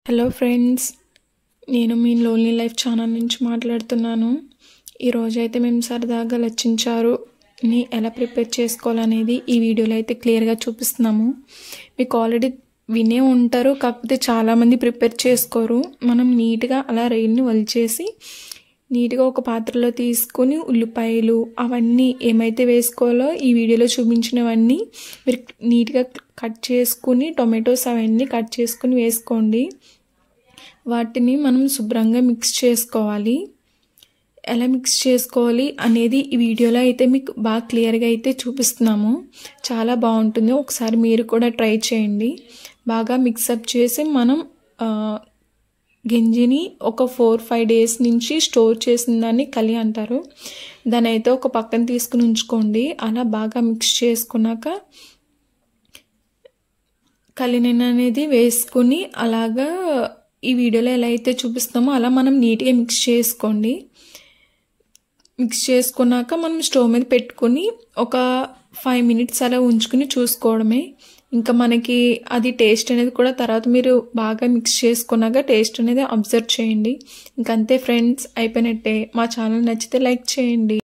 Hello friends, నేను మీ lonely life channel నుంచి మాట్లాడుతున్నాను. ఈరోజైతే మేము సరదాగా లచ్చించారుని ఎలా ప్రిపేర్ చేసుకోవాలనేది ఈ వీడియోలో అయితే క్లియర్గా చూపిస్తున్నాము. మీకు ఆల్రెడీ వినే ఉంటారు, కాకపోతే చాలామంది ప్రిపేర్ చేసుకోరు. మనం నీట్గా అలా రైల్ని వలిచేసి నీట్గా ఒక పాత్రలో తీసుకొని ఉల్లిపాయలు అవన్నీ ఏమైతే వేసుకోవాలో ఈ వీడియోలో చూపించినవన్నీ మీరు నీట్గా కట్ చేసుకుని, టొమాటోస్ అవన్నీ కట్ చేసుకుని వేసుకోండి. వాటిని మనం శుభ్రంగా మిక్స్ చేసుకోవాలి. ఎలా మిక్స్ చేసుకోవాలి అనేది ఈ వీడియోలో అయితే మీకు బాగా క్లియర్గా అయితే చూపిస్తున్నాము. చాలా బాగుంటుంది, ఒకసారి మీరు కూడా ట్రై చేయండి. బాగా మిక్సప్ చేసి మనం గంజిని ఒక 4-5 డేస్ నుంచి స్టోర్ చేసిన దాన్ని కలి అంటారు. దాన్ని అయితే ఒక పక్కన తీసుకుని ఉంచుకోండి. అలా బాగా మిక్స్ చేసుకున్నాక కలినెన అనేది వేసుకుని అలాగా ఈ వీడియోలో ఎలా అయితే చూపిస్తామో అలా మనం నీట్గా మిక్స్ చేసుకోండి. మిక్స్ చేసుకున్నాక మనం స్టవ్ మీద పెట్టుకొని ఒక 5 మినిట్స్ అలా ఉంచుకుని చూసుకోవడమే. ఇంకా మనకి అది టేస్ట్ అనేది కూడా తర్వాత మీరు బాగా మిక్స్ చేసుకున్నాక టేస్ట్ అనేది అబ్జర్వ్ చేయండి. ఇంకంతే ఫ్రెండ్స్, అయిపోయినట్టే. మా ఛానల్ నచ్చితే లైక్ చేయండి.